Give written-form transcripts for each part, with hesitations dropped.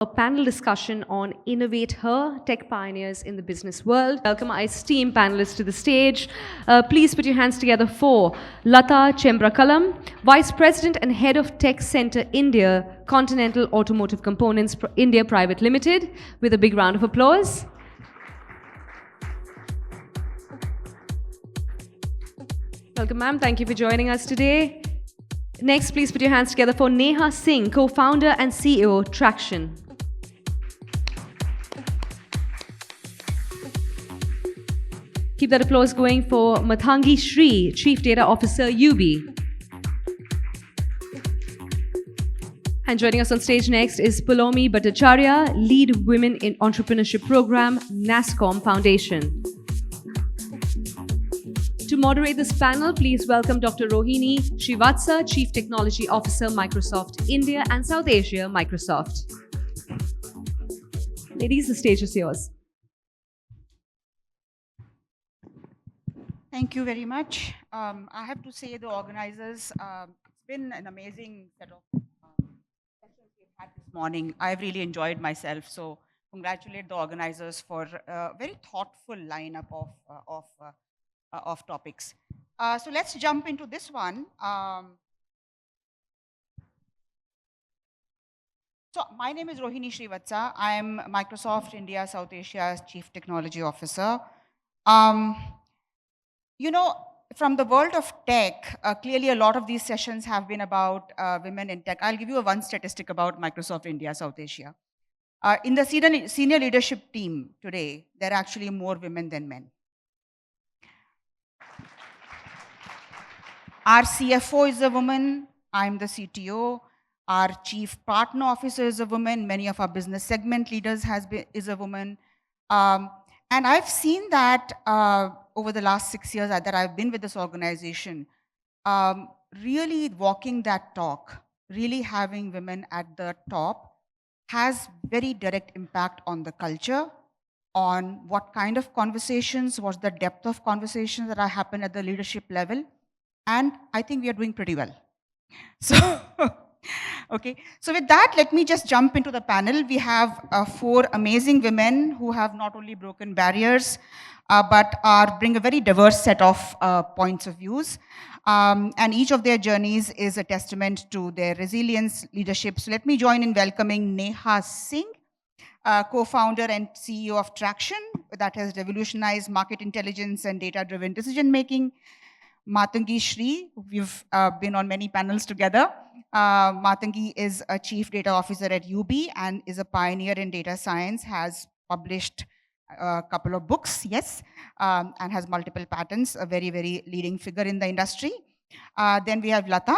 A panel discussion on InnovateHER, tech pioneers in the business world. Welcome our esteemed panelists to the stage. Please put your hands together for Latha Chembrakalam, Vice President and Head of Tech Center India, Continental Automotive Components India Private Limited, with a big round of applause. Welcome, ma'am. Thank you for joining us today. Next, please put your hands together for Neha Singh, co-founder and CEO, Tracxn. Keep that applause going for Mathangi Sri, Chief Data Officer, Yubi. And joining us on stage next is Poulami Bhattacharyya, Lead Women in Entrepreneurship Program, Nasscom Foundation. To moderate this panel, please welcome Dr. Rohini, Srivathsa, Chief Technology Officer, Microsoft India and South Asia, Microsoft. Ladies, the stage is yours. Thank you very much. I have to say the organizers, it's been an amazing set of sessions we've had this morning. I've really enjoyed myself. So congratulate the organizers for a very thoughtful lineup of topics. So let's jump into this one. So my name is Rohini Srivathsa. I am Microsoft India South Asia's Chief Technology Officer. You know, from the world of tech, clearly a lot of these sessions have been about women in tech. I'll give you one statistic about Microsoft India South Asia. In the senior leadership team today, there are actually more women than men. Our CFO is a woman. I'm the CTO. Our chief partner officer is a woman. Many of our business segment leaders is a woman. And I've seen that over the last 6 years that I've been with this organization, really walking that talk, really having women at the top has very direct impact on the culture, on what kind of conversations, what's the depth of conversations that are happen at the leadership level. And I think we are doing pretty well. So, okay. So with that, let me just jump into the panel. We have 4 amazing women who have not only broken barriers, but bring a very diverse set of points of views. And each of their journeys is a testament to their resilience, leadership. So let me join in welcoming Neha Singh, co-founder and CEO of Tracxn, that has revolutionized market intelligence and data-driven decision-making. Mathangi Sri, we've been on many panels together. Mathangi is a chief data officer at Yubi and is a pioneer in data science, has published a couple of books, yes, and has multiple patents, a very, very leading figure in the industry. Then we have Latha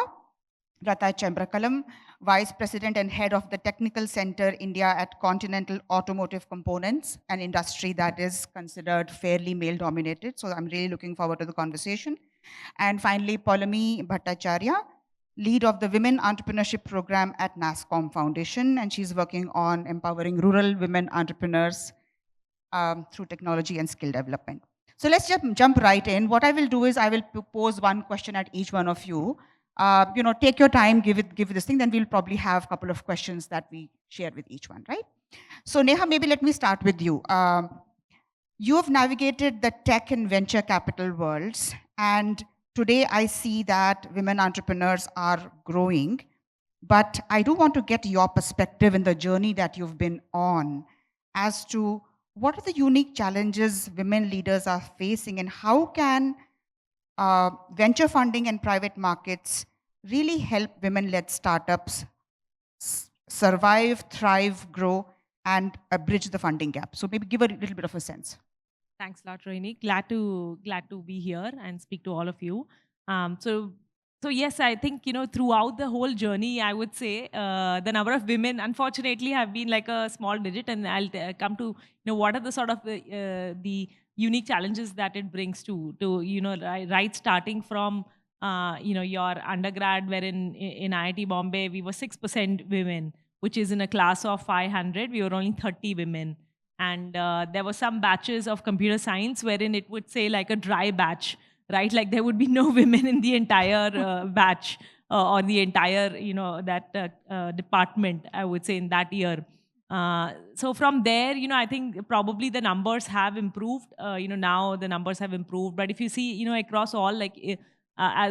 Chembrakalam, Vice President and Head of the Technical Center India at Continental Automotive Components, an industry that is considered fairly male-dominated. So I'm really looking forward to the conversation. And finally, Poulami Bhattacharyya, lead of the Women Entrepreneurship Program at Nasscom Foundation, and she's working on empowering rural women entrepreneurs through technology and skill development. So let's just jump right in. What I will do is I will pose one question at each one of you. Take your time, give it this thing, then we'll probably have a couple of questions that we share with each one, right? So Neha, maybe let me start with you. You have navigated the tech and venture capital worlds, and today I see that women entrepreneurs are growing, but I do want to get your perspective in the journey that you've been on as to what are the unique challenges women leaders are facing, and how can venture funding and private markets really help women-led startups survive, thrive, grow, and bridge the funding gap? So maybe give a little bit of a sense. Thanks a lot, Rohini. Glad to be here and speak to all of you. So yes, I think, throughout the whole journey, I would say the number of women, unfortunately, have been like a small digit. And I'll come to, what are the sort of the unique challenges that it brings to right starting from, your undergrad, wherein in IIT Bombay, we were 6% women, which is in a class of 500. We were only 30 women. And there were some batches of computer science wherein it would say like a dry batch, right? Like there would be no women in the entire batch or the entire, that department, I would say, in that year. So from there, I think probably the numbers have improved. Now the numbers have improved. But if you see, across all, like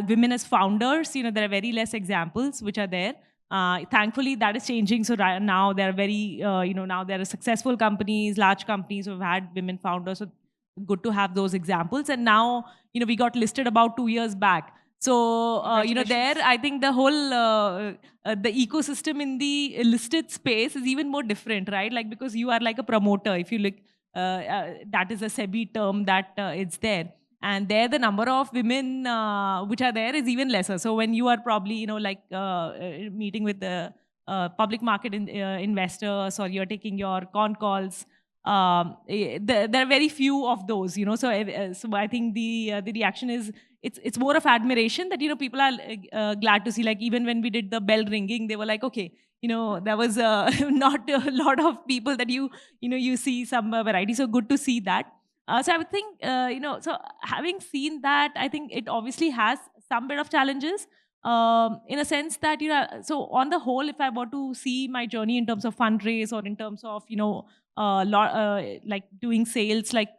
women as founders, there are very less examples which are there. Thankfully, that is changing. So right now there are now there are successful companies, large companies who have had women founders. So good to have those examples. And now, we got listed about 2 years back. So, there, I think the whole, the ecosystem in the listed space is even more different, right? Like, because you are like a promoter, if you look, that is a SEBI term that it's there. And there, the number of women which are there is even lesser. So when you are probably, meeting with the public market investors, or you're taking your con calls, there are very few of those, so I think the reaction is, it's more of admiration that, people are glad to see. Like, even when we did the bell ringing, they were like, okay, there was not a lot of people that you see some variety. So good to see that. So I would think, so having seen that, I think it obviously has some bit of challenges, in a sense that, so on the whole, if I were to see my journey in terms of fundraise, or in terms of, like doing sales, like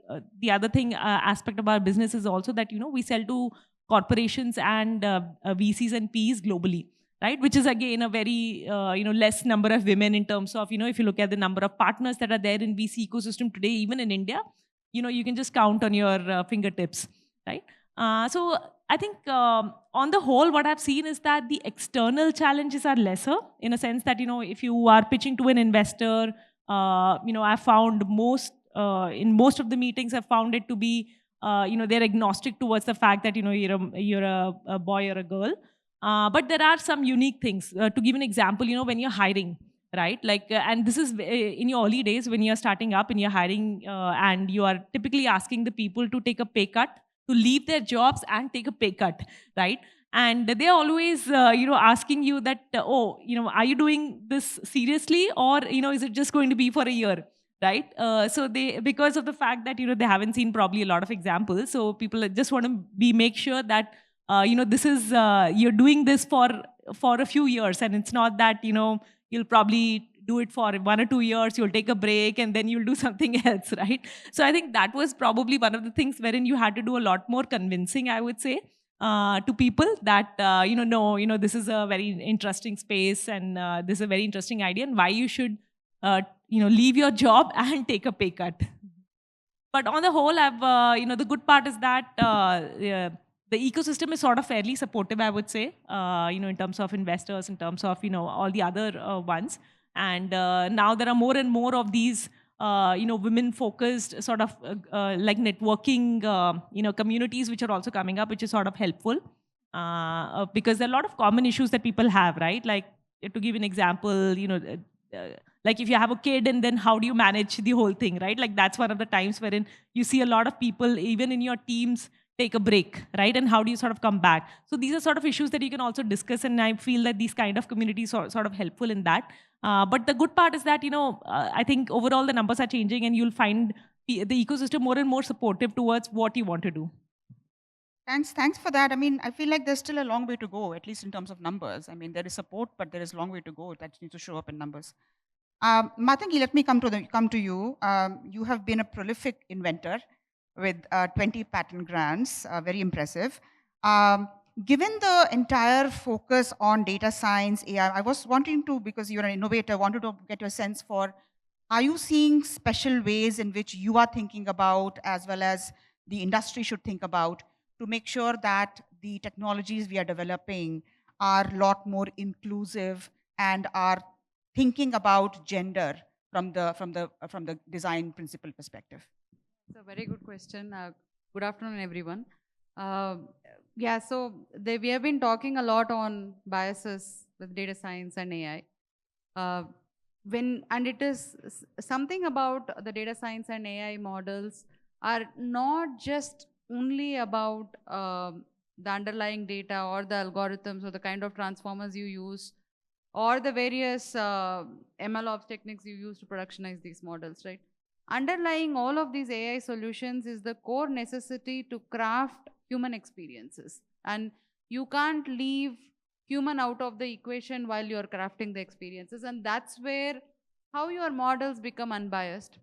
the other thing, aspect of our business is also that, we sell to corporations and VCs and Ps globally, right? Which is again a very, less number of women in terms of, if you look at the number of partners that are there in VC ecosystem today, even in India, you can just count on your fingertips, right? So I think, on the whole, what I've seen is that the external challenges are lesser, in a sense that, if you are pitching to an investor, I found in most of the meetings, I've found it to be, they're agnostic towards the fact that, you're a boy or a girl. But there are some unique things. To give an example, when you're hiring, right? Like, and this is in your early days when you're starting up and you're hiring, and you are typically asking the people to take a pay cut, to leave their jobs and take a pay cut, right? And they're always, asking you that, are you doing this seriously, or, is it just going to be for a year, right? So they, because of the fact that, they haven't seen probably a lot of examples, so people just want to make sure that, this is, you're doing this for a few years, and it's not that, you'll probably do it for 1 or 2 years, you'll take a break, and then you'll do something else, right? So I think that was probably one of the things wherein you had to do a lot more convincing, I would say, to people that, no, this is a very interesting space, and this is a very interesting idea, and why you should, leave your job and take a pay cut. But on the whole, the good part is that the ecosystem is sort of fairly supportive, I would say, in terms of investors, in terms of, all the other ones. And now there are more and more of these, women-focused sort of like networking, communities which are also coming up, which is sort of helpful, because there are a lot of common issues that people have, right? Like, to give an example, like if you have a kid, and then how do you manage the whole thing, right? Like, that's one of the times wherein you see a lot of people, even in your teams, take a break, right? And how do you sort of come back? So these are sort of issues that you can also discuss, and I feel that these kind of communities are sort of helpful in that. But the good part is that, I think overall the numbers are changing, and you'll find the ecosystem more and more supportive towards what you want to do. Thanks for that. I mean, I feel like there's still a long way to go, at least in terms of numbers. I mean, there is support, but there is a long way to go that needs to show up in numbers. Mathangi, let me come to you. You have been a prolific inventor with 20 patent grants, very impressive. Given the entire focus on data science, AI, I was wanting to, because you're an innovator, wanted to get your sense for, are you seeing special ways in which you are thinking about, as well as the industry should think about, to make sure that the technologies we are developing are a lot more inclusive and are thinking about gender from the design principle perspective? It's a very good question. Good afternoon, everyone. Yeah, so we have been talking a lot on biases with data science and AI. And it is something about the data science and AI models are not just only about the underlying data or the algorithms or the kind of transformers you use or the various MLOps techniques you use to productionize these models, right? Underlying all of these AI solutions is the core necessity to craft human experiences. And you can't leave human out of the equation while you're crafting the experiences. And that's where how your models become unbiased,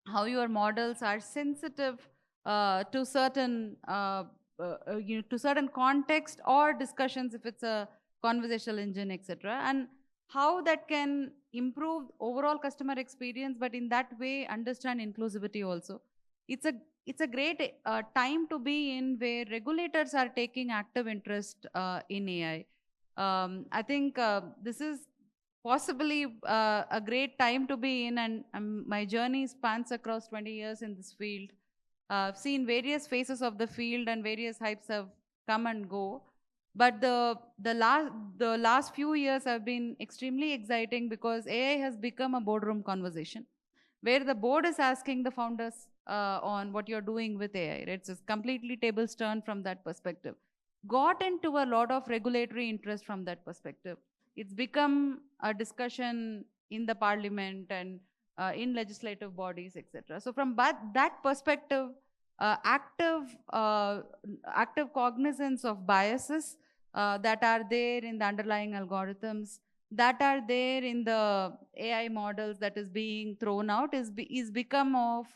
how your models are sensitive to certain to certain context or discussions if it's a conversational engine, etc., and how that can improve overall customer experience, but in that way understand inclusivity also. It's a it's a great time to be in, where regulators are taking active interest in AI. I think this is possibly a great time to be in, and my journey spans across 20 years in this field. I've seen various phases of the field, and various hypes have come and go. But the last few years have been extremely exciting, because AI has become a boardroom conversation, where the board is asking the founders on what you're doing with AI. Right? It's just completely tables turned from that perspective. Got into a lot of regulatory interest from that perspective. It's become a discussion in the parliament and in legislative bodies, etc. So from that perspective, active active cognizance of biases that are there in the underlying algorithms, that are there in the AI models that is being thrown out, is become of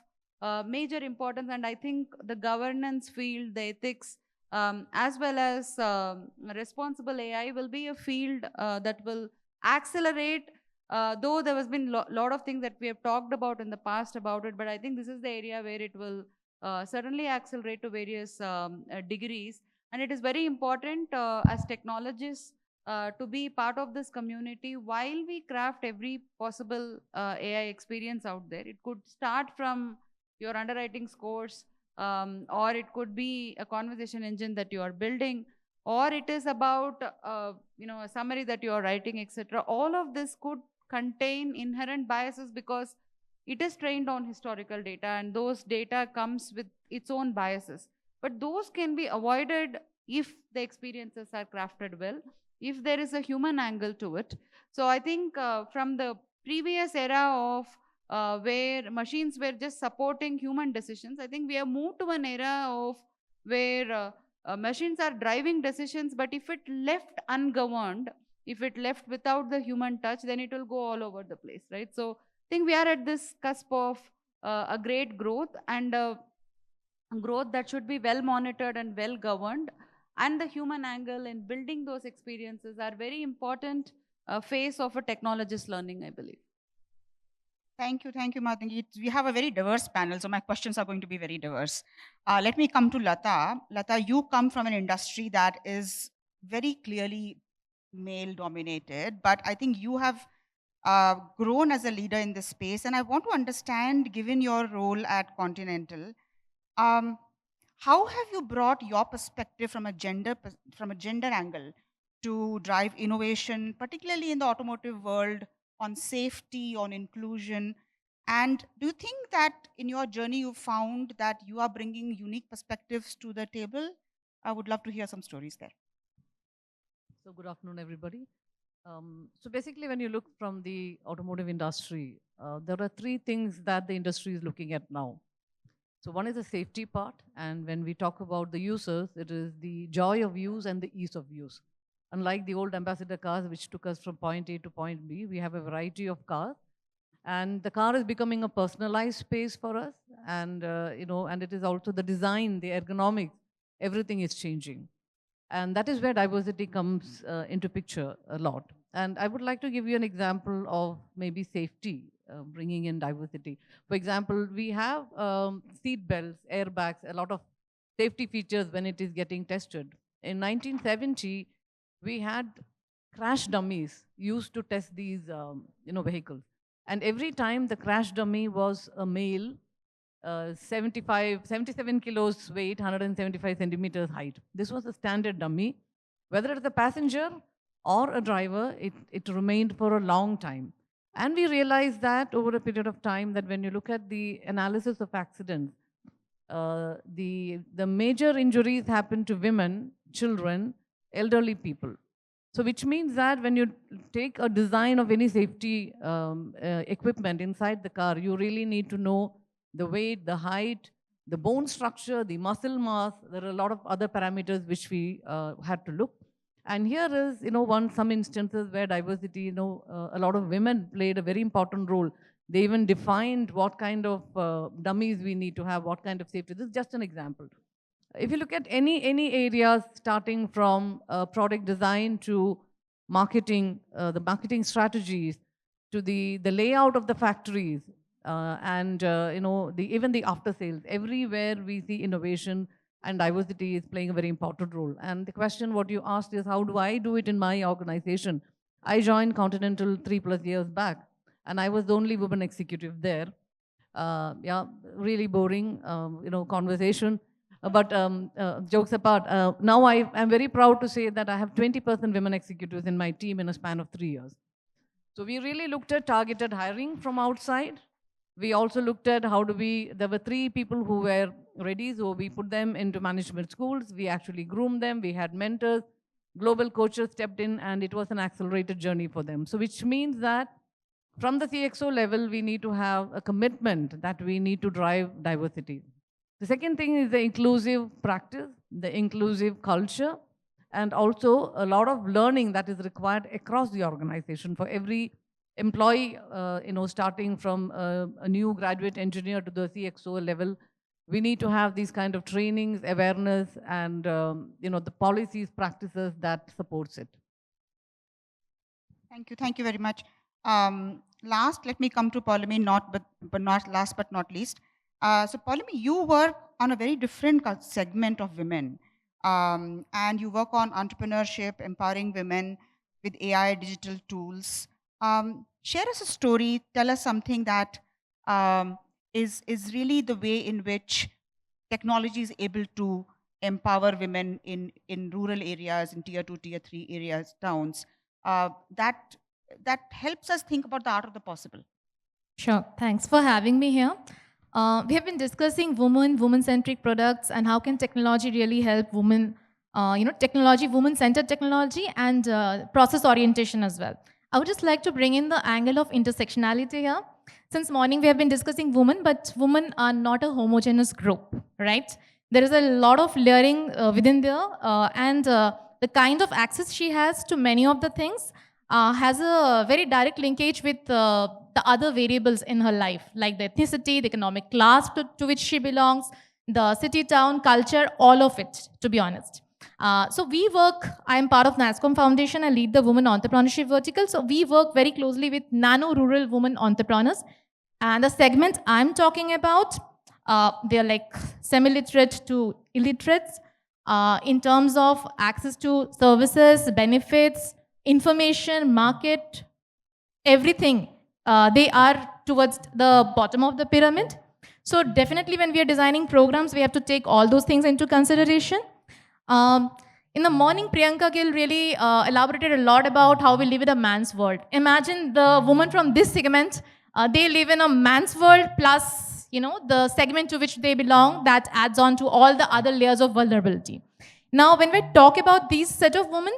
major importance. And I think the governance field, the ethics, as well as responsible AI will be a field that will accelerate. Though there has been lot of things that we have talked about in the past about it, but I think this is the area where it will certainly accelerate to various degrees. And it is very important as technologists to be part of this community while we craft every possible AI experience out there. It could start from your underwriting scores, or it could be a conversation engine that you are building, or it is about a summary that you are writing, etc. All of this could contain inherent biases, because it is trained on historical data, and those data comes with its own biases. But those can be avoided if the experiences are crafted well, if there is a human angle to it. So I think from the previous era of where machines were just supporting human decisions, I think we have moved to an era of where machines are driving decisions, but if it left ungoverned, if it left without the human touch, then it will go all over the place, right? So I think we are at this cusp of a great growth, and growth that should be well monitored and well governed. And the human angle in building those experiences are very important phase of a technologist learning, I believe. Thank you, Mathangi. We have a very diverse panel, so my questions are going to be very diverse. Let me come to Latha. Latha, you come from an industry that is very clearly male-dominated, but I think you have grown as a leader in this space, and I want to understand, given your role at Continental, how have you brought your perspective from a gender angle to drive innovation, particularly in the automotive world, on safety, on inclusion? And do you think that in your journey you found that you are bringing unique perspectives to the table? I would love to hear some stories there. So good afternoon, everybody. So basically, when you look from the automotive industry, there are three things that the industry is looking at now. So one is the safety part, and when we talk about the users, it is the joy of use and the ease of use. Unlike the old ambassador cars, which took us from point A to point B, we have a variety of cars, and the car is becoming a personalized space for us. And and it is also the design, the ergonomics, everything is changing, and that is where diversity comes into picture a lot. And I would like to give you an example of maybe safety. Bringing in diversity. For example, we have seat belts, airbags, a lot of safety features when it is getting tested. In 1970, we had crash dummies used to test these vehicles. And every time the crash dummy was a male, 77 kilos weight, 175 centimeters height. This was a standard dummy. Whether it's a passenger or a driver, it remained for a long time. And we realized that over a period of time, that when you look at the analysis of accidents, the major injuries happen to women, children, elderly people. So which means that when you take a design of any safety equipment inside the car, you really need to know the weight, the height, the bone structure, the muscle mass. There are a lot of other parameters which we had to look. And here is, some instances where diversity, a lot of women played a very important role. They even defined what kind of dummies we need to have, what kind of safety. This is just an example. If you look at any areas, starting from product design to marketing, the marketing strategies, to the layout of the factories, and even the after sales, everywhere we see innovation and diversity is playing a very important role. And the question what you asked is, how do I do it in my organization? I joined Continental 3+ years back, and I was the only woman executive there. Yeah, really boring, conversation. But jokes apart, now I'm very proud to say that I have 20% women executives in my team in a span of 3 years. So we really looked at targeted hiring from outside. We also looked at there were 3 people who were ready, so we put them into management schools. We actually groomed them. We had mentors, global coaches stepped in, and it was an accelerated journey for them. So which means that from the CXO level, we need to have a commitment that we need to drive diversity. The second thing is the inclusive practice, the inclusive culture, and also a lot of learning that is required across the organization for every employee, starting from a new graduate engineer to the CXO level. We need to have these kind of trainings, awareness, and the policies, practices that supports it. Thank you very much. Last, let me come to Poulami, but not last but not least. So Poulami, you work on a very different segment of women, and you work on entrepreneurship, empowering women with AI, digital tools. Share us a story. Tell us something that is really the way in which technology is able to empower women in rural areas, in tier 2, tier 3 areas, towns. That helps us think about the art of the possible. Sure. Thanks for having me here. We have been discussing women-centric products, and how can technology really help women, women-centered technology and process orientation as well. I would just like to bring in the angle of intersectionality here. Since morning, we have been discussing women, but women are not a homogeneous group, right? There is a lot of layering within there, and the kind of access she has to many of the things has a very direct linkage with the other variables in her life, like the ethnicity, the economic class to which she belongs, the city, town, culture, all of it, to be honest. So we work, I am part of Nasscom Foundation, I lead the women entrepreneurship vertical. So we work very closely with nano-rural women entrepreneurs. And the segment I'm talking about, they're like semi-literate to illiterates in terms of access to services, benefits, information, market, everything. They are towards the bottom of the pyramid. So definitely when we are designing programs, we have to take all those things into consideration. In the morning, Priyanka Gill really elaborated a lot about how we live in a man's world. Imagine the woman from this segment, they live in a man's world plus, the segment to which they belong, that adds on to all the other layers of vulnerability. Now, when we talk about these set of women,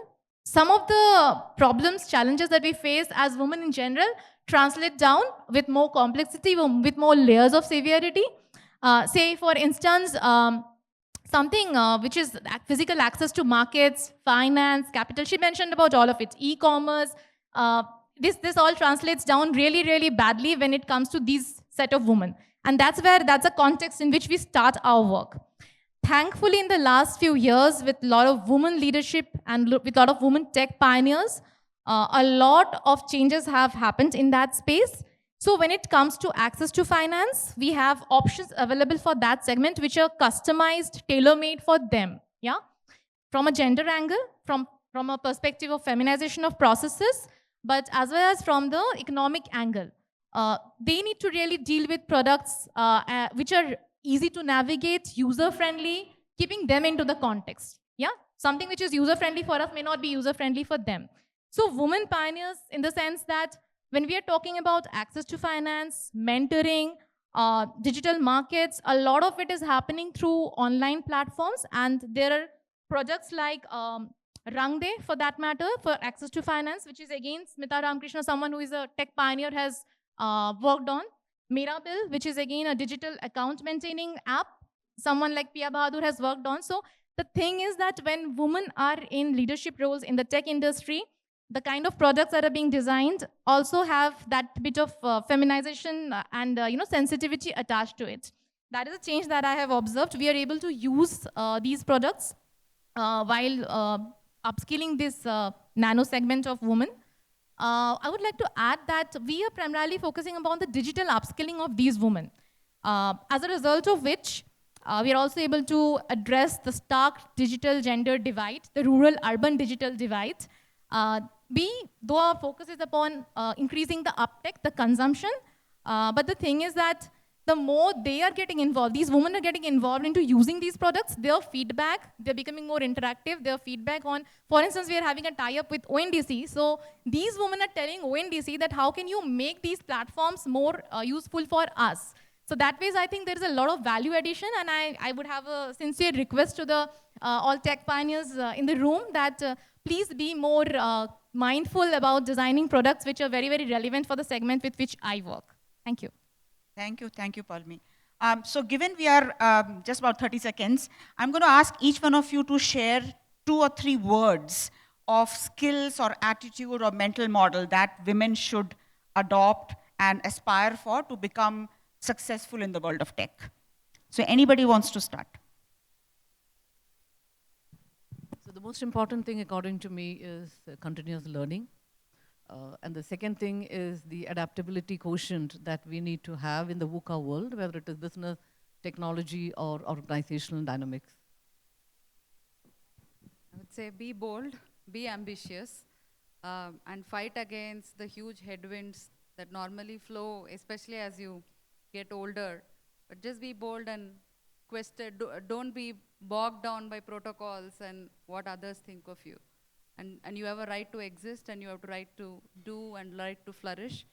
some of the problems, challenges that we face as women in general translate down with more complexity, with more layers of severity. Say, for instance, something which is physical access to markets, finance, capital. She mentioned about all of it, e-commerce. This all translates down really, really badly when it comes to these set of women. And that's a context in which we start our work. Thankfully, in the last few years, with a lot of women leadership and with a lot of women tech pioneers, a lot of changes have happened in that space. So when it comes to access to finance, we have options available for that segment which are customized, tailor-made for them. Yeah, from a gender angle, from a perspective of feminization of processes, but as well as from the economic angle. They need to really deal with products which are easy to navigate, user-friendly, keeping them into the context. Yeah, something which is user-friendly for us may not be user-friendly for them. So women pioneers in the sense that when we are talking about access to finance, mentoring, digital markets, a lot of it is happening through online platforms, and there are projects like Rangde, for that matter, for access to finance, which is again Smita Ramakrishna, someone who is a tech pioneer, has worked on. Mirabil, which is again a digital account maintaining app, someone like Pia Bahadur has worked on. So The thing is that when women are in leadership roles in the tech industry, the kind of products that are being designed also have that bit of feminization and sensitivity attached to it. That is a change that I have observed. We are able to use these products while upskilling this nano segment of women. I would like to add that we are primarily focusing upon the digital upskilling of these women. As a result of which, we are also able to address the stark digital gender divide, the rural-urban digital divide. Though our focus is upon increasing the uptake, the consumption, but the thing is that the more they are getting involved, these women are getting involved into using these products, their feedback, they're becoming more interactive, their feedback on, for instance, we are having a tie-up with ONDC. So these women are telling ONDC that how can you make these platforms more useful for us? So that ways, I think there is a lot of value addition, and I would have a sincere request to the all tech pioneers in the room that please be more mindful about designing products which are very, very relevant for the segment with which I work. Thank you. Thank you, Poulami. So given we are just about 30 seconds, I'm going to ask each one of you to share 2 or 3 words of skills or attitude or mental model that women should adopt and aspire for to become successful in the world of tech. So anybody wants to start? So the most important thing, according to me, is continuous learning. And the second thing is the adaptability quotient that we need to have in the VUCA world, whether it is business, technology, or organizational dynamics. I would say be bold, be ambitious, and fight against the huge headwinds that normally flow, especially as you get older. But just be bold and don't be bogged down by protocols and what others think of you. And you have a right to exist, and you have a right to do and right to flourish.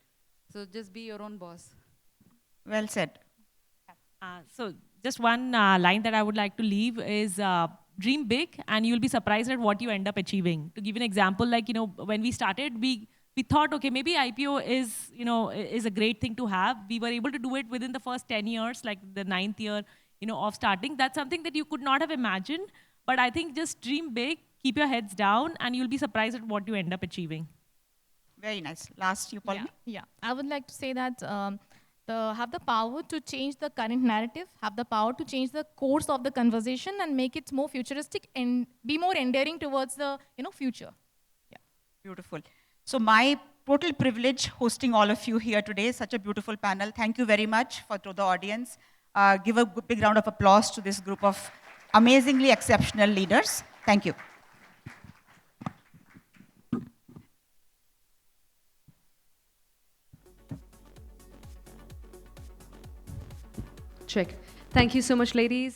So just be your own boss. Well said. So just one line that I would like to leave is dream big and you'll be surprised at what you end up achieving. To give an example, like, when we started, we thought, okay, maybe IPO is a great thing to have. We were able to do it within the first 10 years, like the 9th year, of starting. That's something that you could not have imagined. But I think just dream big, keep your heads down, and you'll be surprised at what you end up achieving. Very nice. Last, you, Poulami? Yeah. I would like to say that have the power to change the current narrative, have the power to change the course of the conversation and make it more futuristic and be more endearing towards the future. Yeah. Beautiful. So my total privilege hosting all of you here today. Such a beautiful panel. Thank you very much to the audience. Give a big round of applause to this group of amazingly exceptional leaders. Thank you. Check. Thank you so much, ladies.